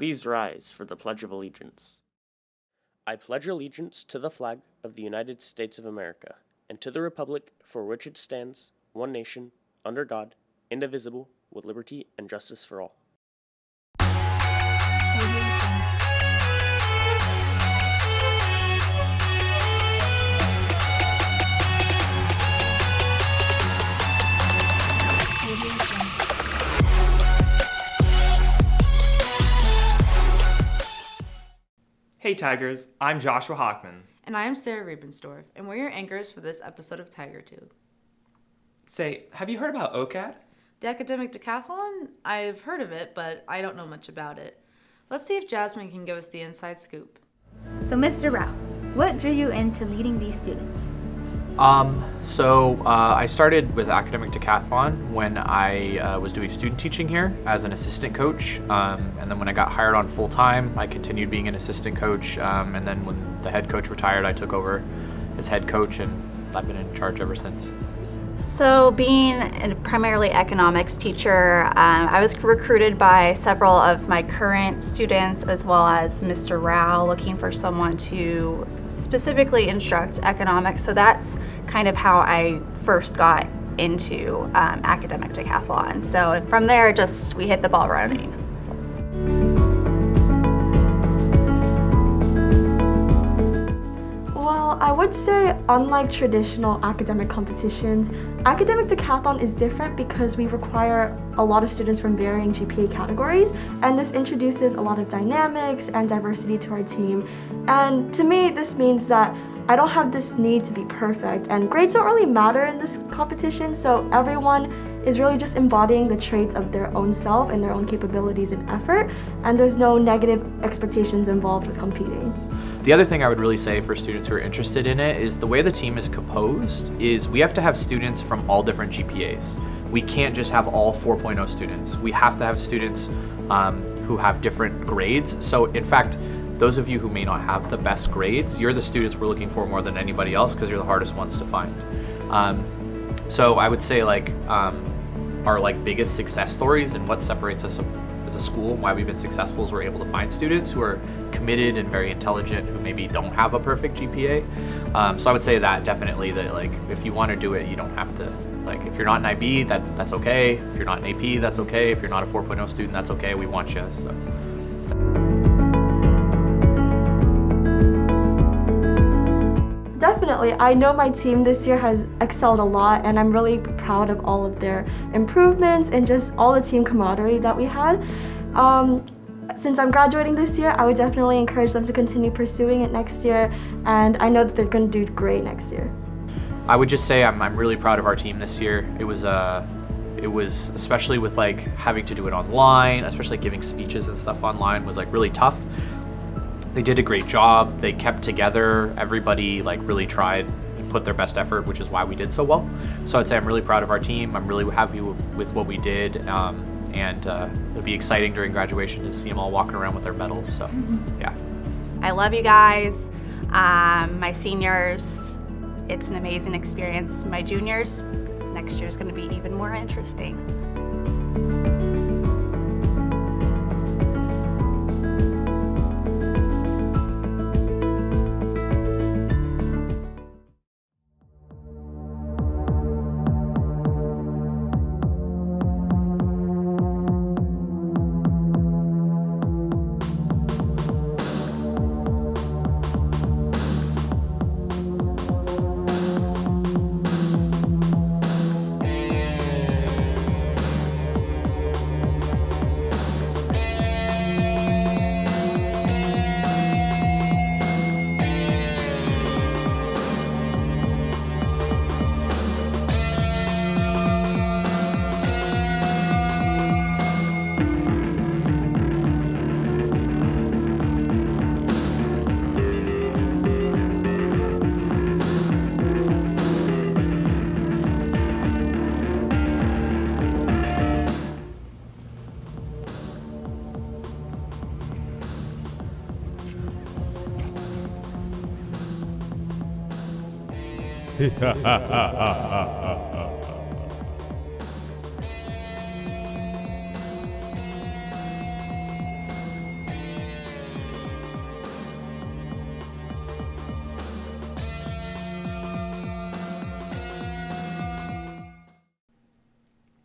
Please rise for the Pledge of Allegiance. I pledge allegiance to the flag of the United States of America and to the republic for which it stands, one nation, under God, indivisible, with liberty and justice for all. Hey Tigers, I'm Joshua Hockman. And I am Sarah Riebensdorf, and we're your anchors for this episode of Tiger Tube. Say, have you heard about OCAD? The academic decathlon? I've heard of it, but I don't know much about it. Let's see if Jasmine can give us the inside scoop. So Mr. Rao, what drew you into leading these students? I started with academic decathlon when I was doing student teaching here as an assistant coach. And then when I got hired on full time, I continued being an assistant coach. And then when the head coach retired, I took over as head coach, and I've been in charge ever since. So being a primarily economics teacher, I was recruited by several of my current students as well as Mr. Rao, looking for someone to specifically instruct economics. So that's kind of how I first got into academic decathlon. So from there, we hit the ball running. Well, I would say unlike traditional academic competitions, academic decathlon is different because we require a lot of students from varying GPA categories, and this introduces a lot of dynamics and diversity to our team. And to me, this means that I don't have this need to be perfect, and grades don't really matter in this competition, so everyone is really just embodying the traits of their own self and their own capabilities and effort, and there's no negative expectations involved with competing. The other thing I would really say for students who are interested in it is the way the team is composed is we have to have students from all different GPAs. We can't just have all 4.0 students. We have to have students who have different grades. So in fact, those of you who may not have the best grades, you're the students we're looking for more than anybody else because you're the hardest ones to find. So I would say our biggest success stories and what separates us as a school and why we've been successful is we're able to find students who are committed and very intelligent who maybe don't have a perfect GPA. So I would say that definitely that if you want to do it, you don't have to, if you're not an IB, that's okay. If you're not an AP, that's okay. If you're not a 4.0 student, that's okay. We want you. So. Definitely. I know my team this year has excelled a lot, and I'm really proud of all of their improvements and just all the team camaraderie that we had. Since I'm graduating this year, I would definitely encourage them to continue pursuing it next year, and I know that they're going to do great next year. I would just say I'm really proud of our team this year. It was especially with having to do it online, especially giving speeches and stuff online was really tough. They did a great job. They kept together. Everybody really tried and put their best effort, which is why we did so well. So I'd say I'm really proud of our team. I'm really happy with what we did. And it'll be exciting during graduation to see them all walking around with their medals. So, yeah. I love you guys. My seniors, it's an amazing experience. My juniors, next year is going to be even more interesting.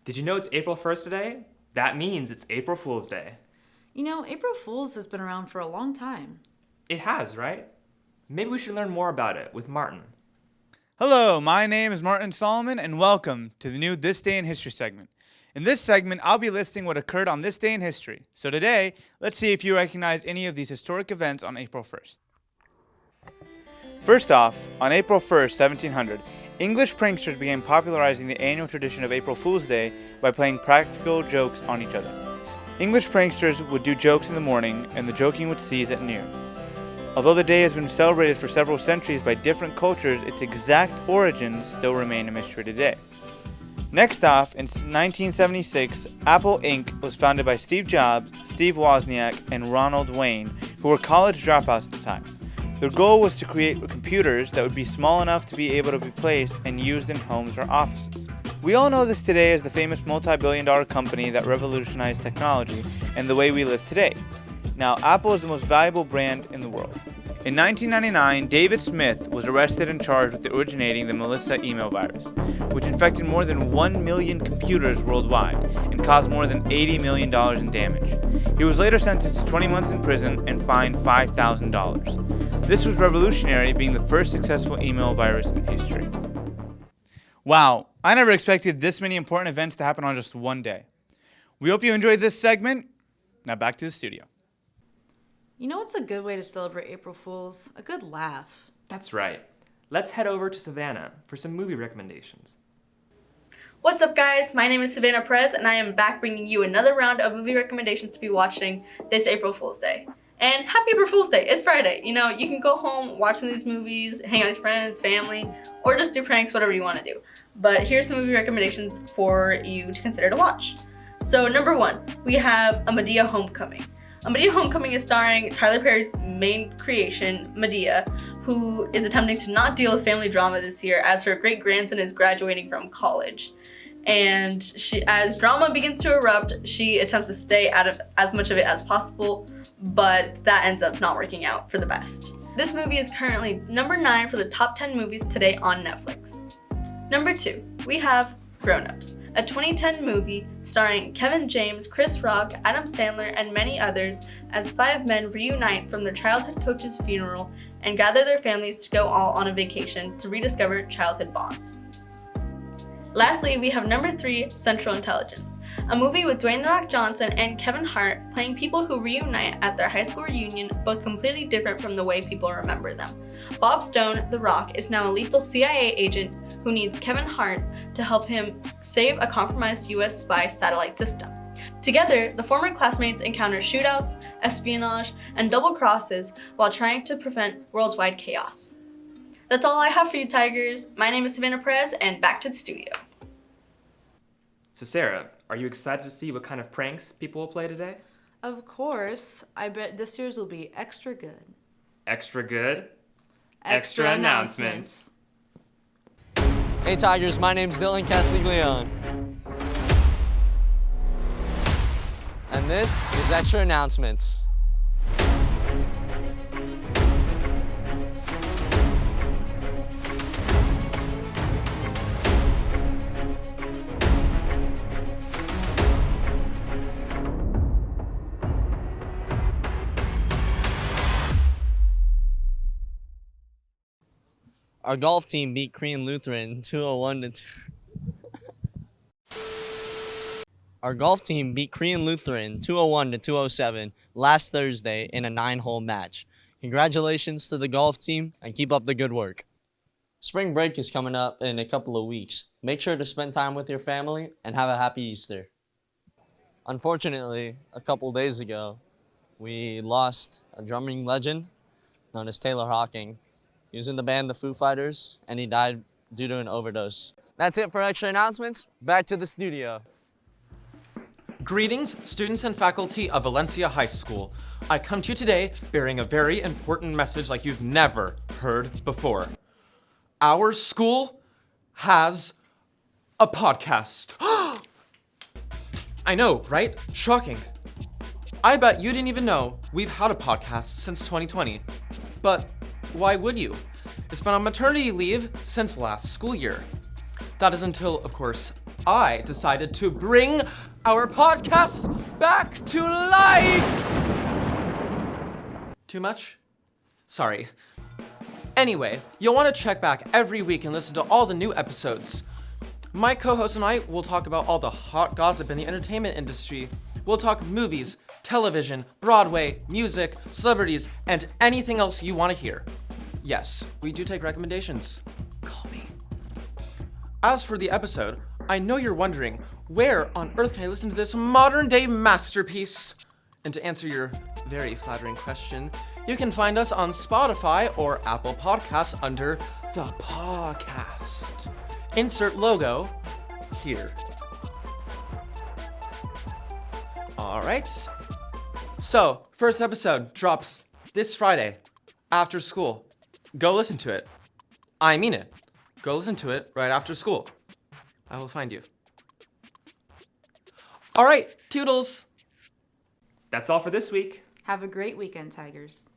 Did you know it's April 1st today? That means it's April Fool's Day. You know, April Fool's has been around for a long time. It has, right? Maybe we should learn more about it with Martin. Hello, my name is Martin Solomon, and welcome to the new This Day in History segment. In this segment, I'll be listing what occurred on this day in history. So today, let's see if you recognize any of these historic events on April 1st. First off, on April 1st, 1700, English pranksters began popularizing the annual tradition of April Fool's Day by playing practical jokes on each other. English pranksters would do jokes in the morning, and the joking would cease at noon. Although the day has been celebrated for several centuries by different cultures, its exact origins still remain a mystery today. Next off, in 1976, Apple Inc. was founded by Steve Jobs, Steve Wozniak, and Ronald Wayne, who were college dropouts at the time. Their goal was to create computers that would be small enough to be able to be placed and used in homes or offices. We all know this today as the famous multi-billion-dollar company that revolutionized technology and the way we live today. Now, Apple is the most valuable brand in the world. In 1999, David Smith was arrested and charged with originating the Melissa email virus, which infected more than 1 million computers worldwide and caused more than $80 million in damage. He was later sentenced to 20 months in prison and fined $5,000. This was revolutionary, being the first successful email virus in history. Wow, I never expected this many important events to happen on just one day. We hope you enjoyed this segment. Now back to the studio. You know what's a good way to celebrate April Fool's? A good laugh. That's right. Let's head over to Savannah for some movie recommendations. What's up, guys? My name is Savannah Perez, and I am back bringing you another round of movie recommendations to be watching this April Fool's Day. And happy April Fool's Day! It's Friday. You know, you can go home, watch some of these movies, hang out with friends, family, or just do pranks, whatever you want to do. But here's some movie recommendations for you to consider to watch. So, number 1, we have A Medea Homecoming. A Medea Homecoming is starring Tyler Perry's main creation, Medea, who is attempting to not deal with family drama this year as her great-grandson is graduating from college. And as drama begins to erupt, she attempts to stay out of as much of it as possible, but that ends up not working out for the best. This movie is currently number 9 for the top 10 movies today on Netflix. Number 2, we have Grown Ups, a 2010 movie starring Kevin James, Chris Rock, Adam Sandler, and many others as 5 men reunite from their childhood coach's funeral and gather their families to go all on a vacation to rediscover childhood bonds. Lastly, we have number 3, Central Intelligence, a movie with Dwayne "The Rock" Johnson and Kevin Hart playing people who reunite at their high school reunion, both completely different from the way people remember them. Bob Stone, The Rock, is now a lethal CIA agent who needs Kevin Hart to help him save a compromised US spy satellite system. Together, the former classmates encounter shootouts, espionage, and double crosses while trying to prevent worldwide chaos. That's all I have for you, Tigers. My name is Savannah Perez, and back to the studio. So Sarah, are you excited to see what kind of pranks people will play today? Of course, I bet this year's will be extra good. Extra good? Extra announcements. Hey Tigers, my name's Dylan Castiglione. And this is Extra Announcements. Our golf team beat Korean Lutheran 201 to 2. Our golf team beat Korean Lutheran 201 to 207 last Thursday in a 9-hole match. Congratulations to the golf team and keep up the good work. Spring break is coming up in a couple of weeks. Make sure to spend time with your family and have a happy Easter. Unfortunately, a couple days ago, we lost a drumming legend known as Taylor Hawking. He was in the band The Foo Fighters, and he died due to an overdose. That's it for Extra Announcements. Back to the studio. Greetings, students and faculty of Valencia High School. I come to you today bearing a very important message like you've never heard before. Our school has a podcast. I know, right? Shocking. I bet you didn't even know we've had a podcast since 2020. But why would you? It's been on maternity leave since last school year. That is until, of course, I decided to bring our podcast back to life! Too much? Sorry. Anyway, you'll want to check back every week and listen to all the new episodes. My co-host and I will talk about all the hot gossip in the entertainment industry. We'll talk movies, television, Broadway, music, celebrities, and anything else you want to hear. Yes, we do take recommendations. Call me. As for the episode, I know you're wondering, where on earth can I listen to this modern-day masterpiece? And to answer your very flattering question, you can find us on Spotify or Apple Podcasts under The Podcast. Insert logo here. All right. So, first episode drops this Friday after school. Go listen to it. I mean it. Go listen to it right after school. I will find you. All right, toodles. That's all for this week. Have a great weekend, Tigers.